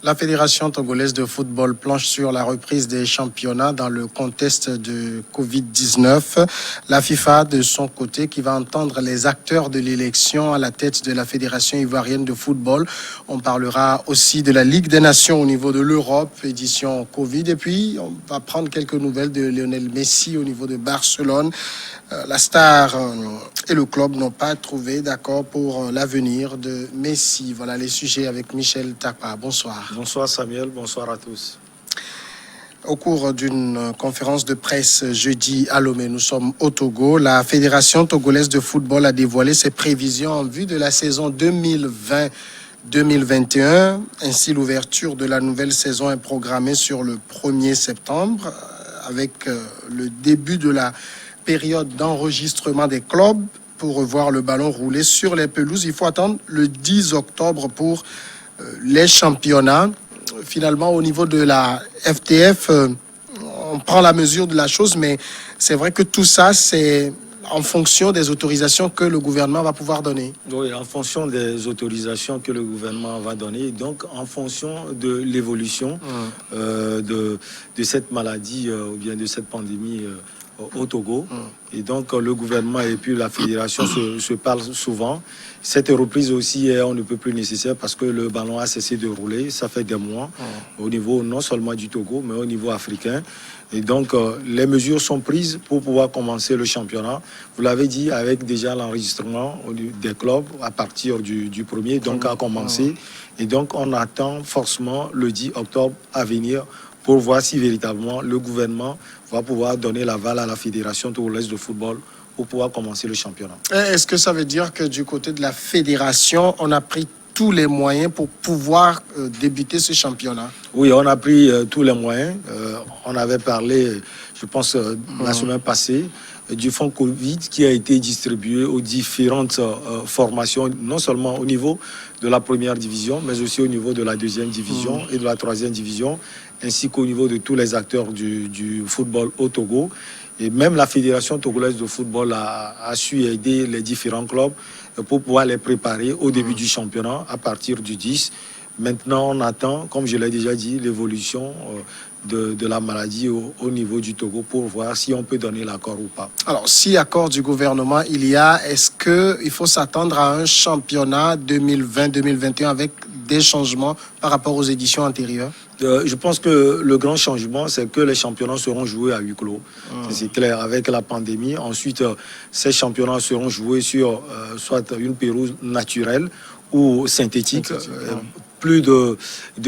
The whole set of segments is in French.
La Fédération togolaise de football planche sur la reprise des championnats dans le contexte de Covid-19. La FIFA, de son côté, qui va entendre les acteurs de l'élection à la tête de la Fédération ivoirienne de football. On parlera aussi de la Ligue des Nations au niveau de l'Europe, édition Covid. Et puis, on va prendre quelques nouvelles de Lionel Messi au niveau de Barcelone. La star et le club n'ont pas trouvé d'accord pour l'avenir de Messi. Voilà les sujets avec Michel Takpa. Bonsoir. Bonsoir Samuel, bonsoir à tous. Au cours d'une conférence de presse jeudi à Lomé, nous sommes au Togo. La Fédération togolaise de football a dévoilé ses prévisions en vue de la saison 2020-2021. Ainsi, l'ouverture de la nouvelle saison est programmée sur le 1er septembre avec le début de la période d'enregistrement des clubs pour revoir le ballon rouler sur les pelouses. Il faut attendre le 10 octobre pour les championnats. Finalement, au niveau de la FTF, on prend la mesure de la chose, mais c'est vrai que tout ça, c'est en fonction des autorisations que le gouvernement va pouvoir donner. Oui, en fonction des autorisations que le gouvernement va donner, donc en fonction de l'évolution de cette maladie ou bien de cette pandémie au Togo. Et donc le gouvernement et puis la fédération se parlent souvent. Cette reprise aussi est on ne peut plus nécessaire parce que le ballon a cessé de rouler. Ça fait des mois au niveau non seulement du Togo mais au niveau africain. Et donc les mesures sont prises pour pouvoir commencer le championnat. Vous l'avez dit, avec déjà l'enregistrement des clubs à partir du 1er, donc à commencer. Et donc on attend forcément le 10 octobre à venir pour voir si véritablement le gouvernement va pouvoir donner l'aval à la Fédération togolaise de football pour pouvoir commencer le championnat. Est-ce que ça veut dire que du côté de la Fédération, on a pris tous les moyens pour pouvoir débuter ce championnat? Oui, on a pris tous les moyens. On avait parlé, je pense, la semaine passée, du fonds Covid qui a été distribué aux différentes formations, non seulement au niveau de la première division, mais aussi au niveau de la deuxième division et de la troisième division, ainsi qu'au niveau de tous les acteurs du football au Togo. Et même la Fédération togolaise de football a su aider les différents clubs pour pouvoir les préparer au début du championnat à partir du 10. Maintenant, on attend, comme je l'ai déjà dit, l'évolution de la maladie au niveau du Togo pour voir si on peut donner l'accord ou pas. Alors, si accord du gouvernement il y a, est-ce qu'il faut s'attendre à un championnat 2020-2021 avec des changements par rapport aux éditions antérieures? Je pense que le grand changement, c'est que les championnats seront joués à huis clos. C'est clair, avec la pandémie. Ensuite, ces championnats seront joués sur soit une pelouse naturelle ou synthétique. Plus de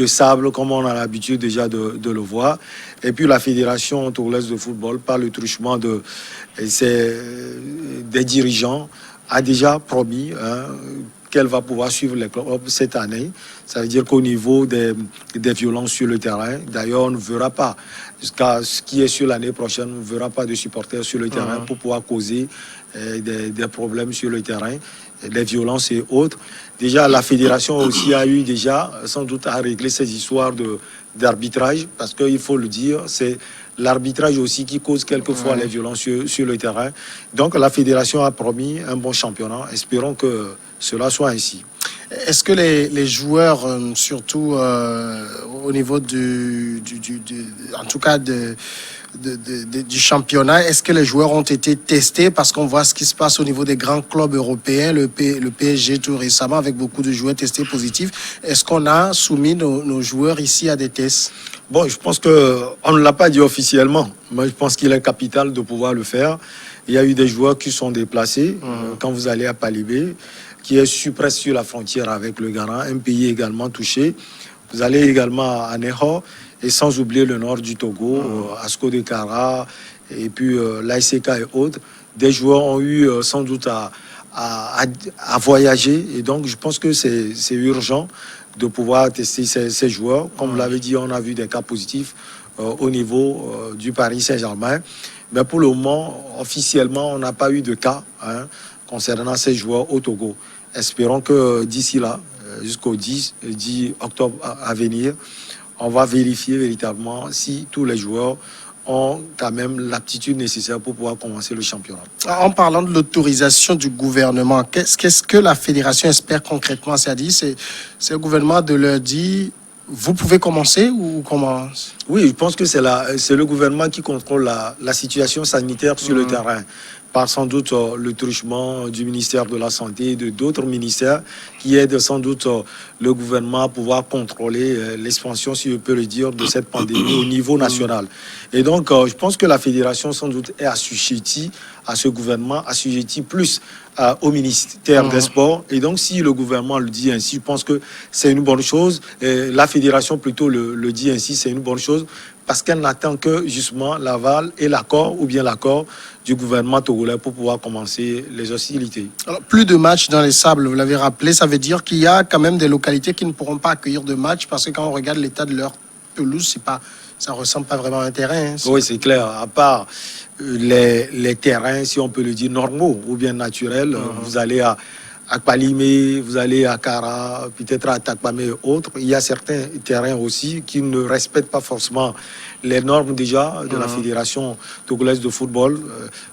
sable, comme on a l'habitude déjà de le voir. Et puis la Fédération togolaise de football, par le truchement des dirigeants, a déjà promis qu'elle va pouvoir suivre les clubs cette année. Ça veut dire qu'au niveau des violences sur le terrain, d'ailleurs, on ne verra pas, jusqu'à ce qui est sur l'année prochaine, on ne verra pas de supporters sur le terrain pour pouvoir causer des problèmes sur le terrain, des violences et autres. Déjà, la fédération aussi a eu déjà, sans doute, à régler ces histoires d'arbitrage, parce qu'il faut le dire, c'est l'arbitrage aussi qui cause quelquefois les violences sur le terrain. Donc, la fédération a promis un bon championnat. Espérons que cela soit ainsi. Est-ce que les joueurs, surtout au niveau du championnat, est-ce que les joueurs ont été testés? Parce qu'on voit ce qui se passe au niveau des grands clubs européens, le PSG tout récemment, avec beaucoup de joueurs testés positifs. Est-ce qu'on a soumis nos joueurs ici à des tests? Bon, je pense qu'on ne l'a pas dit officiellement, mais je pense qu'il est capital de pouvoir le faire. Il y a eu des joueurs qui sont déplacés. Quand vous allez à Palibé, qui est presque sur la frontière avec le Ghana, un pays également touché. Vous allez également à Neho, et sans oublier le nord du Togo, Asko de Kara, et puis l'ASK et autres. Des joueurs ont eu sans doute à voyager, et donc je pense que c'est urgent de pouvoir tester ces joueurs. Comme vous l'avez dit, on a vu des cas positifs au niveau du Paris Saint-Germain. Mais pour le moment, officiellement, on n'a pas eu de cas concernant ces joueurs au Togo. Espérons que d'ici là, jusqu'au 10 octobre à venir, on va vérifier véritablement si tous les joueurs ont quand même l'aptitude nécessaire pour pouvoir commencer le championnat. En parlant de l'autorisation du gouvernement, qu'est-ce que la fédération espère concrètement? C'est-à-dire, c'est le gouvernement de leur dire Vous pouvez commencer ou comment? Oui, je pense que c'est le gouvernement qui contrôle la situation sanitaire sur le terrain. Par sans doute le truchement du ministère de la Santé et de d'autres ministères qui aident sans doute le gouvernement à pouvoir contrôler l'expansion, si je peux le dire, de cette pandémie au niveau national. Et donc, je pense que la fédération sans doute est assujettie à ce gouvernement, assujettie plus au ministère des Sports. Et donc, si le gouvernement le dit ainsi, je pense que c'est une bonne chose. Et la fédération plutôt le dit ainsi, c'est une bonne chose parce qu'elle n'attend que justement l'aval et l'accord ou bien l'accord du gouvernement togolais pour pouvoir commencer les hostilités. Alors, plus de matchs dans les sables, vous l'avez rappelé, ça veut dire qu'il y a quand même des localités qui ne pourront pas accueillir de matchs parce que quand on regarde l'état de leur pelouse, ça ressemble pas vraiment à un terrain. Oui, c'est clair. À part les terrains, si on peut le dire, normaux ou bien naturels, vous allez à Kpalimé, vous allez à Kara, peut-être à Takpamé et autres. Il y a certains terrains aussi qui ne respectent pas forcément les normes déjà de la Fédération togolaise de football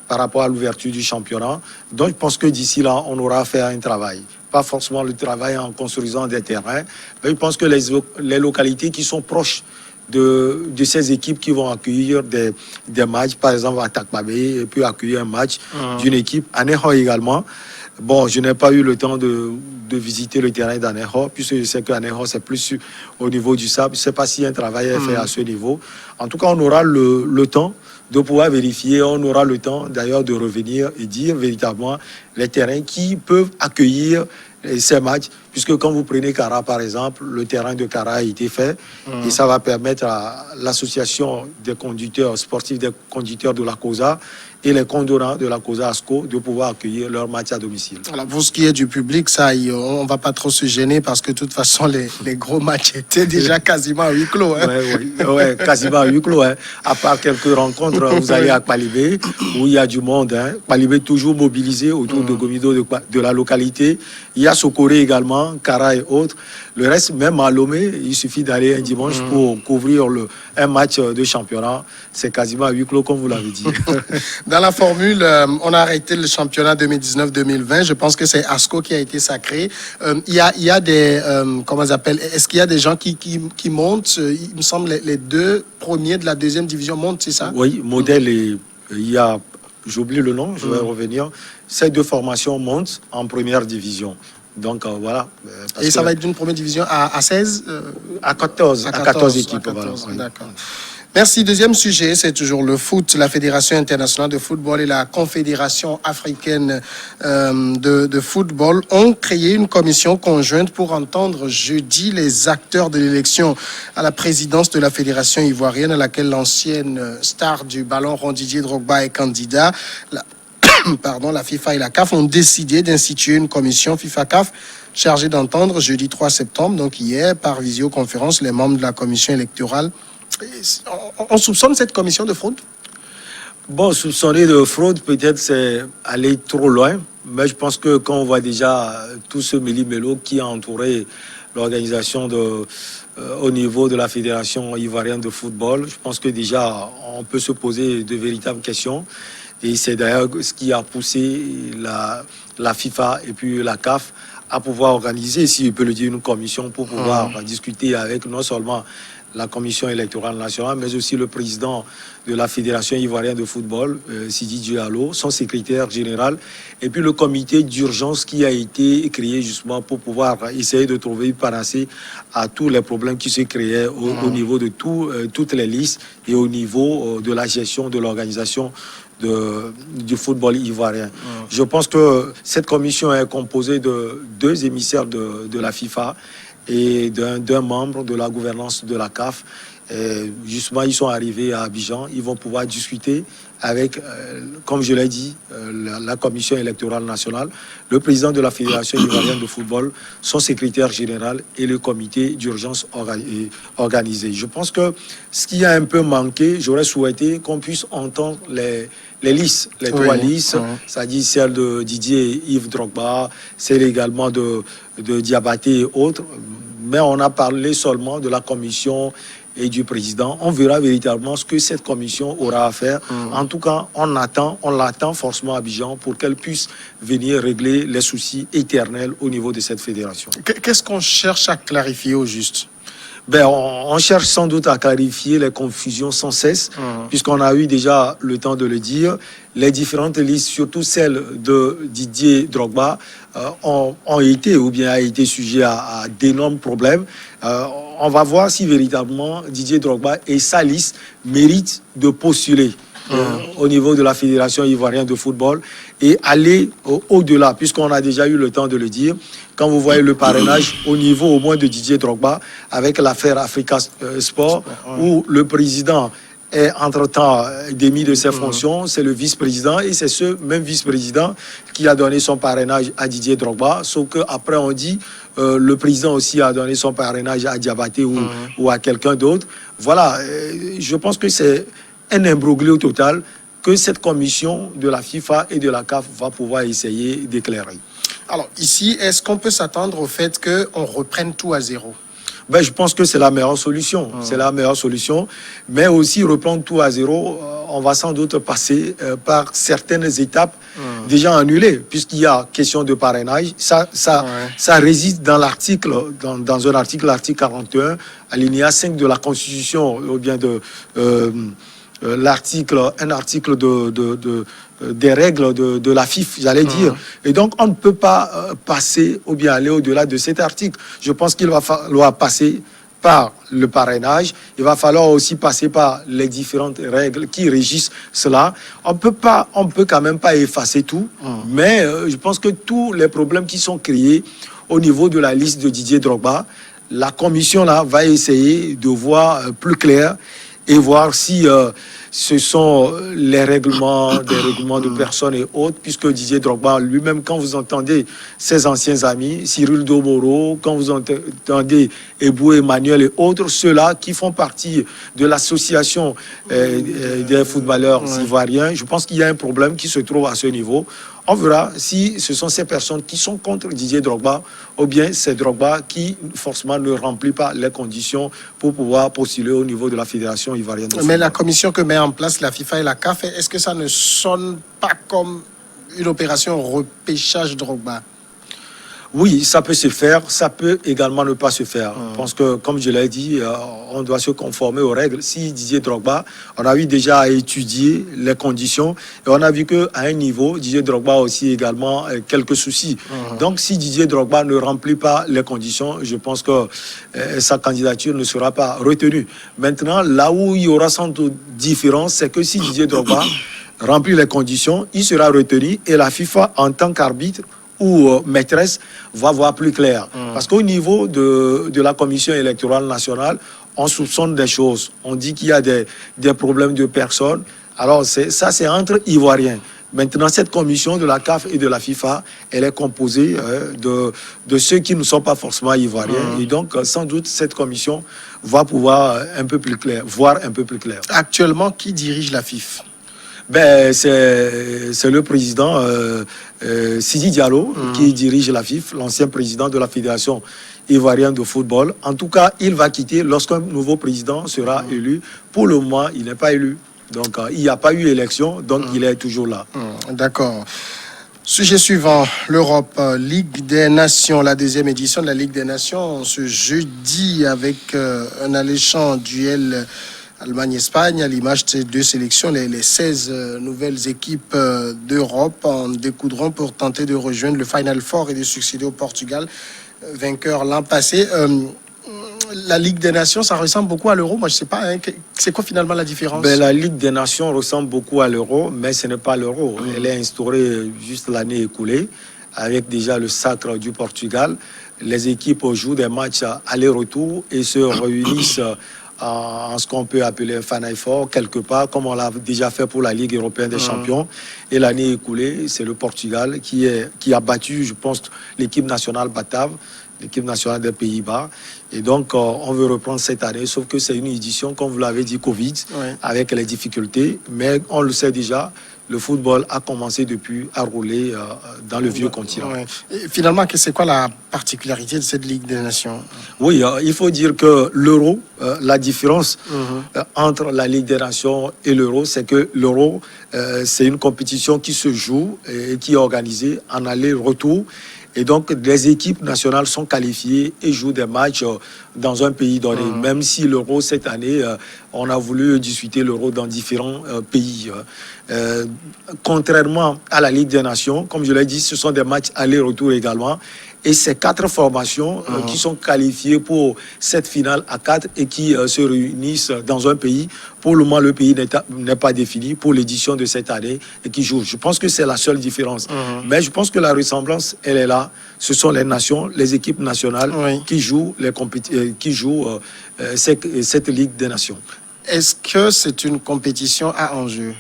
par rapport à l'ouverture du championnat. Donc je pense que d'ici là, on aura à faire un travail. Pas forcément le travail en construisant des terrains, mais je pense que les localités qui sont proches de ces équipes qui vont accueillir des matchs, par exemple à Takpamé, et puis accueillir un match d'une équipe, à Neho également. Bon, je n'ai pas eu le temps de visiter le terrain d'Aneho, puisque je sais qu'Aneho, c'est plus au niveau du sable. Je ne sais pas si un travail est fait à ce niveau. En tout cas, on aura le temps de pouvoir vérifier. On aura le temps, d'ailleurs, de revenir et dire véritablement les terrains qui peuvent accueillir ces matchs. Puisque quand vous prenez Kara, par exemple, le terrain de Kara a été fait. Et ça va permettre à l'association des conducteurs sportifs, des conducteurs de la COSA, et les condorants de la COSA ASCO de pouvoir accueillir leur match à domicile. Alors pour ce qui est du public, ça, on ne va pas trop se gêner parce que de toute façon, les gros matchs étaient déjà quasiment à huis clos. Hein. Ouais, quasiment à huis clos. Hein. À part quelques rencontres, vous allez à Kpalimé, où il y a du monde. Hein. Kpalimé toujours mobilisé autour de Gomido, de la localité. Il y a Sokoré également, Kara et autres. Le reste, même à Lomé, il suffit d'aller un dimanche pour couvrir un match de championnat. C'est quasiment à huis clos, comme vous l'avez dit. Dans la formule, on a arrêté le championnat 2019-2020. Je pense que c'est ASCO qui a été sacré. Il y a des... comment ça s'appelle? Est-ce qu'il y a des gens qui montent? Il me semble les deux premiers de la deuxième division montent, c'est ça? Oui, modèle et il y a... J'oublie le nom, je vais revenir. Ces deux formations montent en première division. Donc voilà. Et ça va être d'une première division à 16 à 14 équipes. À 14, voilà. D'accord. Merci. Deuxième sujet, c'est toujours le foot. La Fédération internationale de football et la Confédération africaine de football ont créé une commission conjointe pour entendre jeudi les acteurs de l'élection à la présidence de la Fédération ivoirienne à laquelle l'ancienne star du ballon rond Didier Drogba est candidat. La FIFA et la CAF ont décidé d'instituer une commission FIFA-CAF chargée d'entendre jeudi 3 septembre, donc hier, par visioconférence, les membres de la commission électorale. On soupçonne cette commission de fraude? Bon, soupçonner de fraude, peut-être c'est aller trop loin, mais je pense que quand on voit déjà tout ce méli-mélo qui a entouré l'organisation au niveau de la Fédération ivoirienne de football, je pense que déjà on peut se poser de véritables questions. Et c'est d'ailleurs ce qui a poussé la FIFA et puis la CAF à pouvoir organiser, si je peux le dire, une commission pour pouvoir discuter avec non seulement la commission électorale nationale, mais aussi le président de la Fédération ivoirienne de football, Sidi Diallo, son secrétaire général, et puis le comité d'urgence qui a été créé justement pour pouvoir essayer de trouver une panacée à tous les problèmes qui se créaient au niveau de toutes les listes et au niveau de la gestion de l'organisation du football ivoirien. Je pense que cette commission est composée de deux émissaires de la FIFA et d'un membre de la gouvernance de la CAF. Et justement, ils sont arrivés à Abidjan. Ils vont pouvoir discuter avec, comme je l'ai dit, la commission électorale nationale, le président de la Fédération ivoirienne de football, son secrétaire général et le comité d'urgence organisé. Je pense que ce qui a un peu manqué, j'aurais souhaité qu'on puisse entendre les listes, les trois listes, c'est-à-dire celle de Didier Yves Drogba, celle également de Diabaté et autres. Mais on a parlé seulement de la commission et du président. On verra véritablement ce que cette commission aura à faire. En tout cas, on l'attend forcément à Abidjan pour qu'elle puisse venir régler les soucis éternels au niveau de cette fédération. Qu'est-ce qu'on cherche à clarifier au juste? Ben, on cherche sans doute à clarifier les confusions sans cesse, puisqu'on a eu déjà le temps de le dire. Les différentes listes, surtout celle de Didier Drogba, ont été ou bien a été sujet à d'énormes problèmes. On va voir si véritablement Didier Drogba et sa liste méritent de postuler au niveau de la Fédération ivoirienne de football et aller au-delà, puisqu'on a déjà eu le temps de le dire. Quand vous voyez le parrainage au niveau au moins de Didier Drogba, avec l'affaire Africa Sport, où le président est entre-temps démis de ses fonctions, c'est le vice-président, et c'est ce même vice-président qui a donné son parrainage à Didier Drogba, sauf qu'après on dit le président aussi a donné son parrainage à Diabaté ou à quelqu'un d'autre. Voilà, je pense que c'est un imbroglio total que cette commission de la FIFA et de la CAF va pouvoir essayer d'éclairer. Alors ici, est-ce qu'on peut s'attendre au fait qu'on reprenne tout à zéro? Ben, je pense que c'est la meilleure solution. C'est la meilleure solution. Mais aussi, reprendre tout à zéro, on va sans doute passer par certaines étapes déjà annulées, puisqu'il y a question de parrainage. Ça réside dans l'article, dans un article, l'article 41, alinéa 5 de la Constitution, ou bien de... un article des règles de la FIFA, j'allais dire. Et donc, on ne peut pas passer ou bien aller au-delà de cet article. Je pense qu'il va falloir passer par le parrainage. Il va falloir aussi passer par les différentes règles qui régissent cela. On peut quand même pas effacer tout, mais je pense que tous les problèmes qui sont créés au niveau de la liste de Didier Drogba, la commission là va essayer de voir plus clair et voir si ce sont les règlements, des règlements de personnes et autres, puisque Didier Drogba lui-même, quand vous entendez ses anciens amis, Cyril Domoro, quand vous entendez Ebou Emmanuel et autres, ceux-là qui font partie de l'association des footballeurs ivoiriens, je pense qu'il y a un problème qui se trouve à ce niveau. On verra si ce sont ces personnes qui sont contre Didier Drogba ou bien c'est Drogba qui forcément ne remplit pas les conditions pour pouvoir postuler au niveau de la Fédération ivoirienne. Mais la commission que met en place la FIFA et la CAF, est-ce que ça ne sonne pas comme une opération repêchage Drogba? Oui, ça peut se faire, ça peut également ne pas se faire. Je pense que, comme je l'ai dit, on doit se conformer aux règles. Si Didier Drogba, on a eu déjà à étudier les conditions et on a vu qu'à un niveau, Didier Drogba a aussi également quelques soucis. Donc, si Didier Drogba ne remplit pas les conditions, je pense que sa candidature ne sera pas retenue. Maintenant, là où il y aura sans doute différence, c'est que si Didier Drogba remplit les conditions, il sera retenu et la FIFA, en tant qu'arbitre, ou maîtresse, va voir plus clair. Parce qu'au niveau de la Commission électorale nationale, on soupçonne des choses. On dit qu'il y a des problèmes de personnes. Alors, ça, c'est entre Ivoiriens. Maintenant, cette commission de la CAF et de la FIFA, elle est composée de ceux qui ne sont pas forcément Ivoiriens. Et donc, sans doute, cette commission va pouvoir un peu plus clair, voir un peu plus clair. Actuellement, qui dirige la FIFA? Ben, c'est le président Sidi Diallo qui dirige la FIFA, l'ancien président de la Fédération ivoirienne de football. En tout cas, il va quitter lorsqu'un nouveau président sera élu. Pour le moment, il n'est pas élu. Donc, il n'y a pas eu élection, donc il est toujours là. D'accord. Sujet suivant, l'Europe, Ligue des Nations, la deuxième édition de la Ligue des Nations, ce jeudi avec un alléchant duel Allemagne-Espagne, à l'image de ces deux sélections, les 16 nouvelles équipes d'Europe en découdront pour tenter de rejoindre le Final Four et de succéder au Portugal, vainqueur l'an passé. La Ligue des Nations, ça ressemble beaucoup à l'Euro. Moi, je ne sais pas, hein, c'est quoi finalement la différence? Ben, la Ligue des Nations ressemble beaucoup à l'Euro, mais ce n'est pas l'Euro. Elle est instaurée juste l'année écoulée, avec déjà le sacre du Portugal. Les équipes jouent des matchs aller-retour et se réunissent en ce qu'on peut appeler un Final Four, quelque part, comme on l'a déjà fait pour la Ligue européenne des champions. Et l'année écoulée, c'est le Portugal qui a battu, je pense, l'équipe nationale batave, l'équipe nationale des Pays-Bas. Et donc, on veut reprendre cette année, sauf que c'est une édition, comme vous l'avez dit, Covid, avec les difficultés. Mais on le sait déjà, le football a commencé depuis à rouler dans le vieux continent. Et finalement, c'est quoi la particularité de cette Ligue des Nations? Oui, il faut dire que l'Euro, la différence entre la Ligue des Nations et l'Euro, c'est que l'Euro, c'est une compétition qui se joue et qui est organisée en aller-retour. Et donc, les équipes nationales sont qualifiées et jouent des matchs dans un pays donné. Même si l'Euro, cette année, on a voulu discuter l'Euro dans différents pays. Contrairement à la Ligue des Nations, comme je l'ai dit, ce sont des matchs aller-retour également. Et ces 4 formations qui sont qualifiées pour cette finale à 4 et qui se réunissent dans un pays. Pour le moment, le pays n'est pas défini pour l'édition de cette année et qui joue. Je pense que c'est la seule différence. Mais je pense que la ressemblance, elle est là. Ce sont les nations, les équipes nationales qui jouent, cette Ligue des Nations. Est-ce que c'est une compétition à enjeu?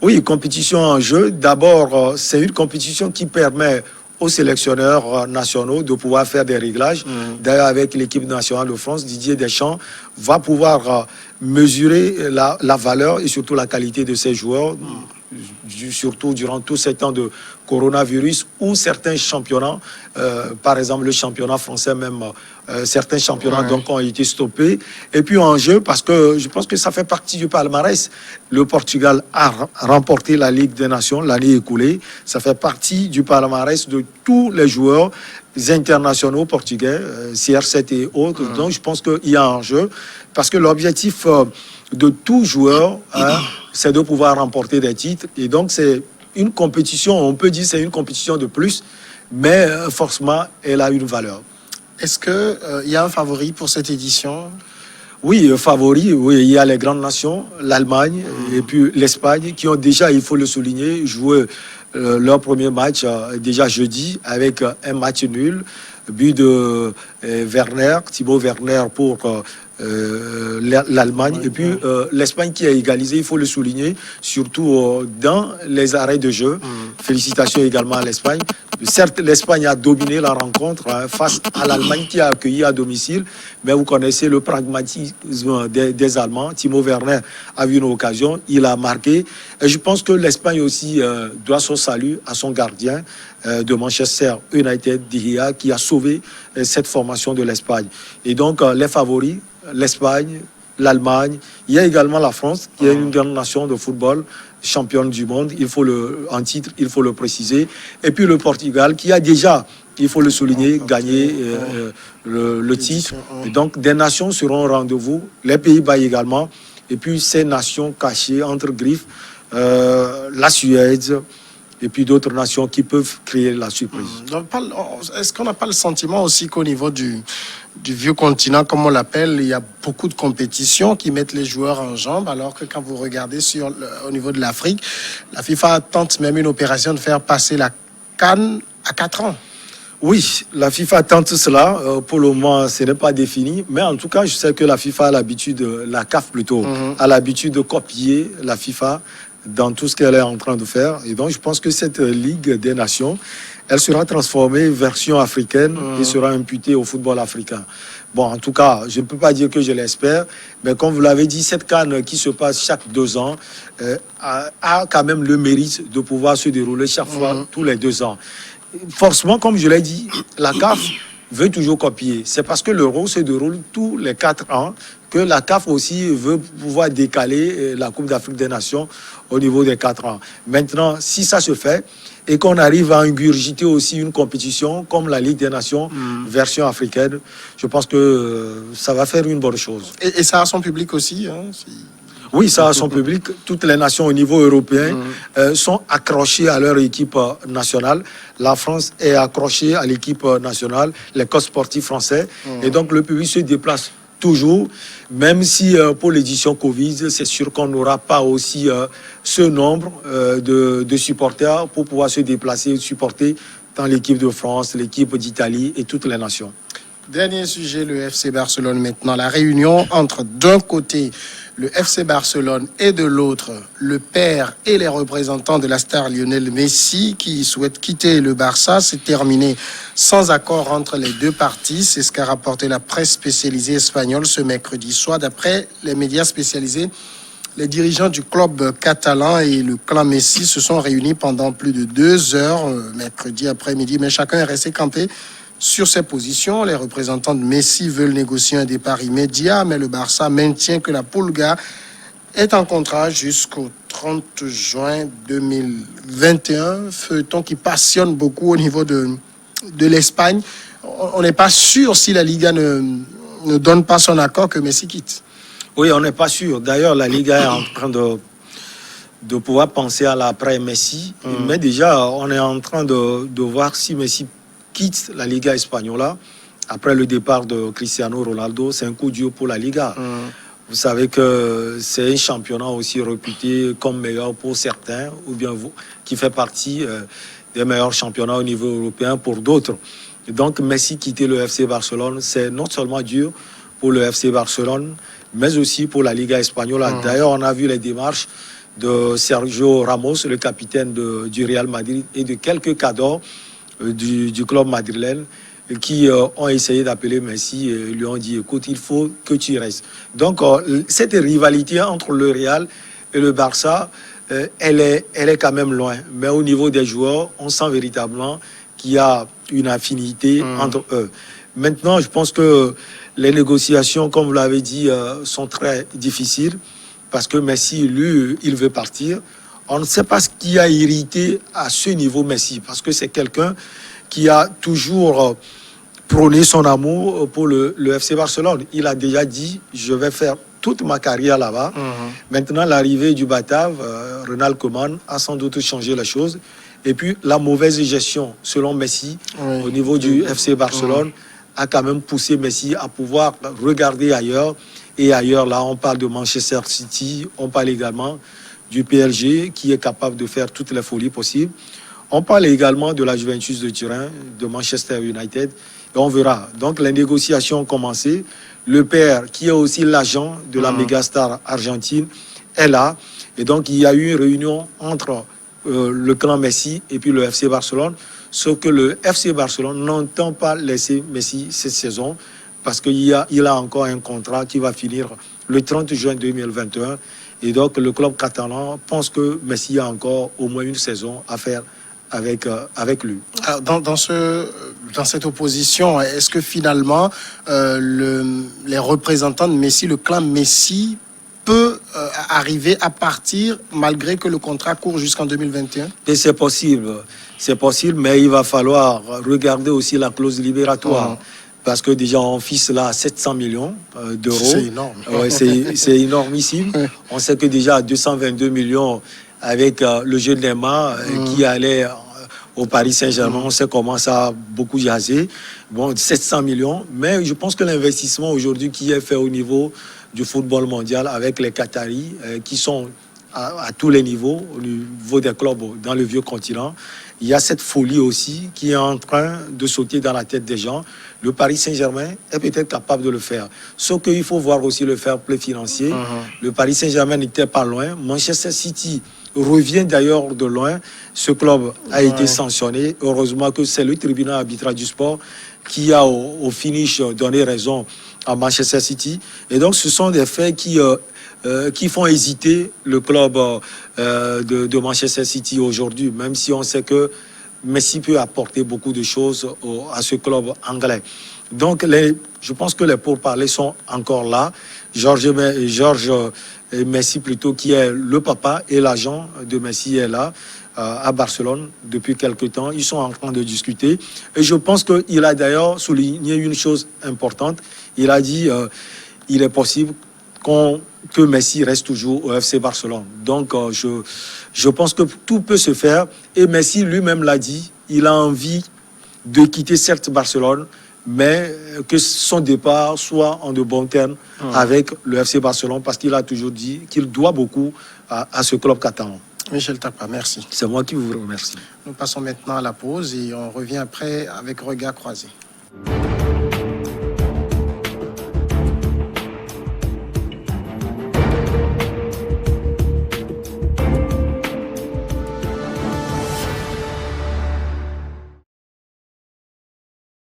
Oui, compétition en jeu. D'abord, c'est une compétition qui permet aux sélectionneurs nationaux de pouvoir faire des réglages. D'ailleurs, avec l'équipe nationale de France, Didier Deschamps va pouvoir mesurer la valeur et surtout la qualité de ses joueurs, surtout durant tous ces temps de coronavirus où certains championnats, par exemple le championnat français même, certains championnats donc ont été stoppés. Et puis en jeu, parce que je pense que ça fait partie du palmarès. Le Portugal a remporté la Ligue des Nations l'année écoulée. Ça fait partie du palmarès de tous les joueurs internationaux portugais, CR7 et autres. Donc je pense qu'il y a un jeu. Parce que l'objectif de tout joueur, c'est de pouvoir remporter des titres. Et donc c'est une compétition, on peut dire c'est une compétition de plus, mais forcément, elle a une valeur. Est-ce qu'il y a un favori pour cette édition? Oui, favori, oui, il y a les grandes nations, l'Allemagne et puis l'Espagne, qui ont déjà, il faut le souligner, joué leur premier match déjà jeudi avec un match nul, but de Werner, Thibaut Werner pour l'Allemagne et puis l'Espagne qui a égalisé, il faut le souligner, surtout dans les arrêts de jeu. Félicitations également à l'Espagne. Certes, l'Espagne a dominé la rencontre face à l'Allemagne qui a accueilli à domicile, mais vous connaissez le pragmatisme des Allemands. Timo Werner a eu une occasion, il a marqué. Et je pense que l'Espagne aussi doit son salut à son gardien de Manchester United, Di Maria, qui a sauvé cette formation de l'Espagne. Et donc, les favoris, l'Espagne, l'Allemagne, il y a également la France, qui est une grande nation de football, championne du monde, en titre, il faut le préciser. Et puis le Portugal, qui a déjà, il faut le souligner, gagné le titre. Et donc, des nations seront au rendez-vous, les Pays-Bas également, et puis ces nations cachées entre griffes, la Suède, et puis d'autres nations qui peuvent créer la surprise. Est-ce qu'on n'a pas le sentiment aussi qu'au niveau du vieux continent, comme on l'appelle, il y a beaucoup de compétitions qui mettent les joueurs en jambes, alors que quand vous regardez au niveau de l'Afrique, la FIFA tente même une opération de faire passer la CAN à 4 ans. Oui, la FIFA tente cela. Pour le moment, ce n'est pas défini. Mais en tout cas, je sais que la FIFA a l'habitude, la CAF plutôt, a l'habitude de copier la FIFA dans tout ce qu'elle est en train de faire. Et donc, je pense que cette Ligue des Nations, elle sera transformée version africaine et sera imputée au football africain. Bon, en tout cas, je ne peux pas dire que je l'espère, mais comme vous l'avez dit, cette CAN qui se passe chaque 2 ans a quand même le mérite de pouvoir se dérouler chaque fois, tous les 2 ans. Forcément, comme je l'ai dit, la CAF veut toujours copier. C'est parce que l'Euro se déroule tous les 4 ans que la CAF aussi veut pouvoir décaler la Coupe d'Afrique des Nations au niveau des 4 ans. Maintenant, si ça se fait et qu'on arrive à ingurgiter aussi une compétition comme la Ligue des Nations, version africaine, je pense que ça va faire une bonne chose. Et ça a son public aussi, hein, Oui, ça a son public. Toutes les nations au niveau européen sont accrochées à leur équipe nationale. La France est accrochée à l'équipe nationale, les coachs sportifs français. Et donc, le public se déplace toujours, même si pour l'édition Covid, c'est sûr qu'on n'aura pas aussi ce nombre de supporters pour pouvoir se déplacer et supporter dans l'équipe de France, l'équipe d'Italie et toutes les nations. Dernier sujet, le FC Barcelone maintenant. La réunion entre d'un côté le FC Barcelone et de l'autre le père et les représentants de la star Lionel Messi qui souhaitent quitter le Barça s'est terminée sans accord entre les deux parties. C'est ce qu'a rapporté la presse spécialisée espagnole ce mercredi soir. D'après les médias spécialisés, les dirigeants du club catalan et le clan Messi se sont réunis pendant plus de 2 heures mercredi après-midi, mais chacun est resté campé sur ses positions. Les représentants de Messi veulent négocier un départ immédiat, mais le Barça maintient que la Pulga est en contrat jusqu'au 30 juin 2021. Feuilleton qui passionne beaucoup au niveau de de l'Espagne, on n'est pas sûr si la Liga ne donne pas son accord que Messi quitte. Oui, on n'est pas sûr. D'ailleurs, la Liga est en train de pouvoir penser à l'après Messi. Mais déjà, on est en train de voir si Messi quitte la Liga Espagnola. Après le départ de Cristiano Ronaldo, c'est un coup dur pour la Liga. Vous savez que c'est un championnat aussi réputé comme meilleur pour certains, ou bien vous, qui fait partie des meilleurs championnats au niveau européen pour d'autres. Donc Messi quitter le FC Barcelone, c'est non seulement dur pour le FC Barcelone, mais aussi pour la Liga Espagnola. D'ailleurs, on a vu les démarches de Sergio Ramos, le capitaine du Real Madrid, et de quelques cadors du club madrilène qui ont essayé d'appeler Messi et lui ont dit, écoute, il faut que tu restes. Donc, cette rivalité entre le Real et le Barça, elle est quand même loin. Mais au niveau des joueurs, on sent véritablement qu'il y a une affinité entre eux. Maintenant, je pense que les négociations, comme vous l'avez dit, sont très difficiles parce que Messi, lui, il veut partir. On ne sait pas ce qui a irrité à ce niveau Messi parce que c'est quelqu'un qui a toujours prôné son amour pour le FC Barcelone. Il a déjà dit, je vais faire toute ma carrière là-bas. Maintenant, l'arrivée du Batave, Ronald Koeman, a sans doute changé la chose. Et puis, la mauvaise gestion, selon Messi, au niveau du FC Barcelone, a quand même poussé Messi à pouvoir regarder ailleurs. Et ailleurs, là, on parle de Manchester City, on parle également du PSG, qui est capable de faire toutes les folies possibles. On parle également de la Juventus de Turin, de Manchester United, et on verra. Donc, les négociations ont commencé. Le père, qui est aussi l'agent de la mégastar argentine, est là. Et donc, il y a eu une réunion entre le clan Messi et puis le FC Barcelone. Sauf que le FC Barcelone n'entend pas laisser Messi cette saison parce qu'il a encore un contrat qui va finir le 30 juin 2021. Et donc, le club catalan pense que Messi a encore au moins une saison à faire avec lui. Alors, dans cette opposition, est-ce que finalement, les représentants de Messi, le clan Messi, peut arriver à partir malgré que le contrat court jusqu'en 2021? Et c'est possible, mais il va falloir regarder aussi la clause libératoire. Parce que déjà, on fixe là 700 millions d'euros. C'est énorme. Ouais, c'est énormissime. On sait que déjà 222 millions avec le jeu de Neymar qui allait au Paris Saint-Germain, on sait comment ça a beaucoup jasé. Bon, 700 millions. Mais je pense que l'investissement aujourd'hui qui est fait au niveau du football mondial avec les Qataris qui sont à tous les niveaux, au niveau des clubs dans le vieux continent, il y a cette folie aussi qui est en train de sauter dans la tête des gens. Le Paris Saint-Germain est peut-être capable de le faire. Sauf qu'il faut voir aussi le fair play financier. Le Paris Saint-Germain n'était pas loin. Manchester City revient d'ailleurs de loin. Ce club a été sanctionné. Heureusement que c'est le tribunal arbitral du sport qui a au finish donné raison à Manchester City. Et donc ce sont des faits qui font hésiter le club de Manchester City aujourd'hui, même si on sait que Messi peut apporter beaucoup de choses à ce club anglais. Donc je pense que les pourparlers sont encore là. Georges Messi plutôt, qui est le papa et l'agent de Messi, est là à Barcelone depuis quelque temps. Ils sont en train de discuter. Et je pense qu'il a d'ailleurs souligné une chose importante. Il a dit il est possible que Messi reste toujours au FC Barcelone. Donc, je pense que tout peut se faire. Et Messi lui-même l'a dit, il a envie de quitter certes Barcelone, mais que son départ soit en de bons termes avec le FC Barcelone, parce qu'il a toujours dit qu'il doit beaucoup à ce club catalan. Michel Tapa, merci. C'est moi qui vous remercie. Nous passons maintenant à la pause et on revient après avec Regard croisé.